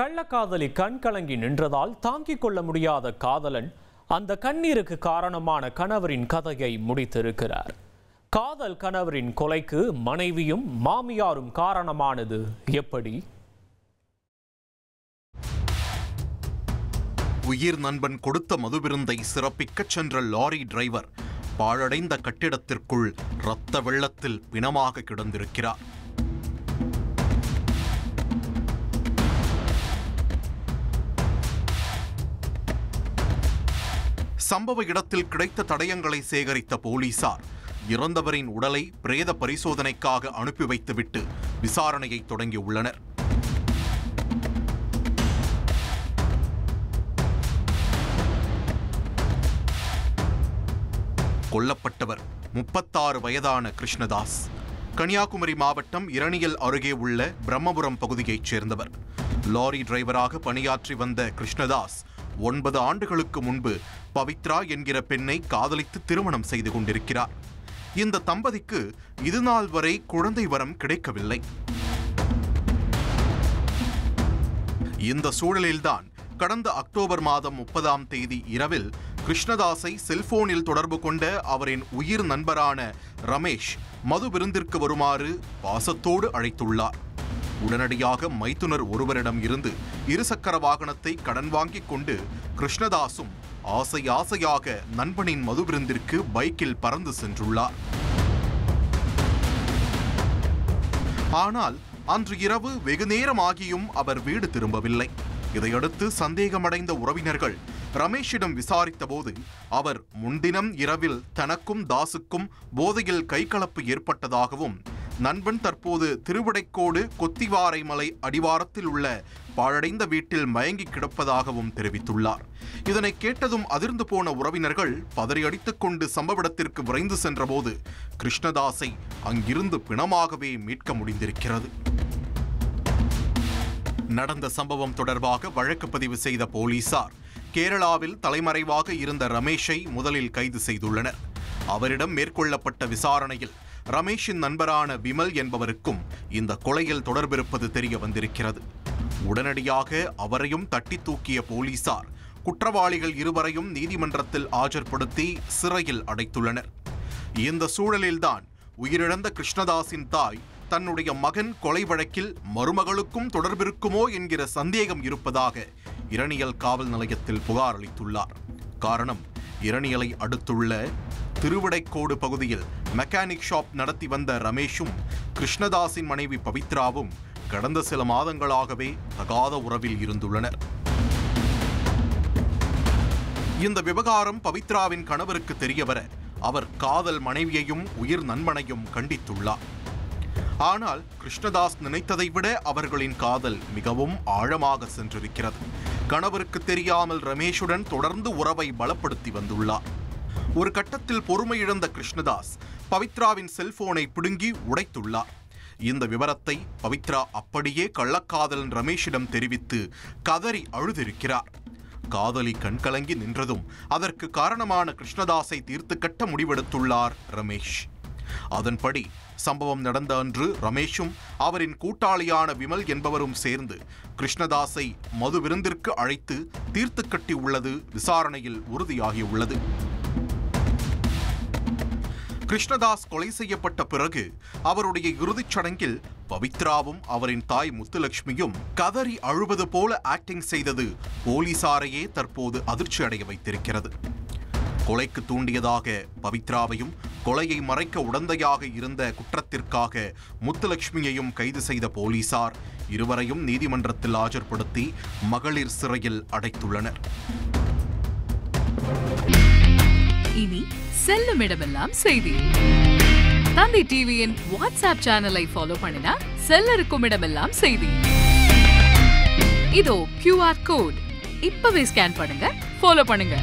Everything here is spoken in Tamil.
கள்ளக்காதலி கண் கலங்கி நின்றதால் தாங்கிக் கொள்ள முடியாத காதலன் அந்த கண்ணீருக்கு காரணமான கணவரின் கதையை முடித்திருக்கிறார். காதல் கணவரின் கொலைக்கு மனைவியும் மாமியாரும் காரணமானது எப்படி? உயிர் நண்பன் கொடுத்த மதுவிருந்தை சிறப்பிக்கச் சென்ற லாரி டிரைவர் பாழடைந்த கட்டிடத்திற்குள் இரத்த வெள்ளத்தில் பிணமாக கிடந்திருக்கிறார். சம்பவ இடத்தில் கிடைத்த தடயங்களை சேகரித்த போலீசார் இறந்தவரின் உடலை பிரேத பரிசோதனைக்காக அனுப்பி வைத்துவிட்டு விசாரணையை தொடங்கியுள்ளனர். கொல்லப்பட்டவர் 36 வயதான கிருஷ்ணதாஸ். கன்னியாகுமரி மாவட்டம் இரணியல் அருகே உள்ள பிரம்மபுரம் பகுதியைச் சேர்ந்தவர். லாரி டிரைவராக பணியாற்றி வந்த கிருஷ்ணதாஸ் 9 ஆண்டுகளுக்கு முன்பு பவித்ரா என்கிற பெண்ணை காதலித்து திருமணம் செய்து கொண்டிருக்கிறார். இந்த தம்பதிக்கு இதுநாள் வரை குழந்தை வரம் கிடைக்கவில்லை. இந்த சூழலில்தான் கடந்த அக்டோபர் மாதம் 30ஆம் தேதி இரவில் கிருஷ்ணதாஸை செல்போனில் தொடர்பு கொண்ட அவரின் உயிர் நண்பரான ரமேஷ் மது விருந்திற்கு வருமாறு பாசத்தோடு அழைத்துள்ளார். உடனடியாக மைத்துனர் ஒருவரிடம் இருந்து இருசக்கர வாகனத்தை கடன் வாங்கிக் கொண்டு கிருஷ்ணதாசும் ஆசையாக நண்பனின் மது விருந்திற்கு பைக்கில் பறந்து சென்றுள்ளார். ஆனால் அன்று இரவு வெகு நேரமாகியும் அவர் வீடு திரும்பவில்லை. இதையடுத்து சந்தேகமடைந்த உறவினர்கள் ரமேஷிடம் விசாரித்தபோது அவர் முன்தினம் இரவில் தனக்கும் தாசுக்கும் போதையில் கைகலப்பு ஏற்பட்டதாகவும் நண்பன் தற்போது திருவிடைக்கோடு கொத்திவாரைமலை அடிவாரத்தில் உள்ள பாழடைந்த வீட்டில் மயங்கி கிடப்பதாகவும் தெரிவித்துள்ளார். இதனை கேட்டதும் அதிர்ந்து போன உறவினர்கள் பதறியடித்துக் கொண்டு சம்பவ இடத்திற்கு விரைந்து சென்றபோது கிருஷ்ணதாஸை அங்கிருந்து பிணமாகவே மீட்க முடிந்திருக்கிறது. நடந்த சம்பவம் தொடர்பாக வழக்கு பதிவு செய்த போலீசார் கேரளாவில் தலைமறைவாக இருந்த ரமேஷை முதலில் கைது செய்துள்ளனர். அவரிடம் மேற்கொள்ளப்பட்ட விசாரணையில் ரமேஷின் நண்பரான விமல் என்பவருக்கும் இந்த கொலையில் தொடர்பிருப்பது தெரிய வந்திருக்கிறது. உடனடியாக அவரையும் தட்டி தூக்கிய போலீசார் குற்றவாளிகள் இருவரையும் நீதிமன்றத்தில் ஆஜர்படுத்தி சிறையில் அடைத்துள்ளனர். இந்த சூழலில்தான் உயிரிழந்த கிருஷ்ணதாஸின் தாய் தன்னுடைய மகன் கொலை வழக்கில் மருமகளுக்கும் தொடர்பிருக்குமோ என்கிற சந்தேகம் இருப்பதாக இரணியல் காவல் நிலையத்தில் புகார் அளித்துள்ளார். காரணம், இரணியலை அடுத்துள்ள திருவிடைக்கோடு பகுதியில் மெக்கானிக் ஷாப் நடத்தி வந்த ரமேஷும் கிருஷ்ணதாஸின் மனைவி பவித்ராவும் கடந்த சில மாதங்களாகவே தகாத உறவில் இருந்துள்ளனர். இந்த விவகாரம் பவித்ராவின் கணவருக்கு தெரியவர அவர் காதல் மனைவியையும் உயிர் நண்பனையும் கண்டித்துள்ளார். ஆனால் கிருஷ்ணதாஸ் நினைத்ததை விட அவர்களின் காதல் மிகவும் ஆழமாக சென்றிருக்கிறது. கணவருக்கு தெரியாமல் ரமேஷுடன் தொடர்ந்து உறவை பலப்படுத்தி வந்துள்ளார். ஒரு கட்டத்தில் பொறுமை இழந்த கிருஷ்ணதாஸ் பவித்ராவின் செல்போனை பிடுங்கி உடைத்துள்ளார். இந்த விவரத்தை பவித்ரா அப்படியே கள்ளக்காதலன் ரமேஷிடம் தெரிவித்து கதறி அழுதிருக்கிறார். காதலி கண்கலங்கி நின்றதும் அதற்கு காரணமான கிருஷ்ணதாஸை தீர்த்து கட்ட முடிவெடுத்துள்ளார் ரமேஷ். அதன்படி சம்பவம் நடந்த அன்று ரமேஷும் அவரின் கூட்டாளியான விமல் என்பவரும் சேர்ந்து கிருஷ்ணதாஸை மது விருந்திற்கு அழைத்து தீர்த்து கட்டி உள்ளது விசாரணையில் உறுதியாகியுள்ளது. கிருஷ்ணதாஸ் கொலை செய்யப்பட்ட பிறகு அவருடைய இறுதிச் சடங்கில் பவித்ராவும் அவரின் தாய் முத்துலட்சுமியும் கதறி அழுவது போல ஆக்டிங் செய்தது போலீசாரையே தற்போது அதிர்ச்சி அடைய வைத்திருக்கிறது. கொலைக்கு தூண்டியதாக பவித்ராவையும் கொலையை மறைக்க உடந்தையாக இருந்த குற்றத்திற்காக முத்துலட்சுமியையும் கைது செய்த போலீசார் இருவரையும் நீதிமன்றத்தில் ஆஜர்படுத்தி மகளிர் சிறையில் அடைத்துள்ளனர். இனி செல்லும் இடமெல்லாம் செய்தி. தந்தி டிவியின் வாட்ஸ்அப் சேனலை ஃபாலோ பண்ணினா செல்ல இருக்கும் இடமெல்லாம் செய்தி. இதோ QR கோட் இப்பவே ஸ்கேன் பண்ணுங்க, ஃபாலோ பண்ணுங்க.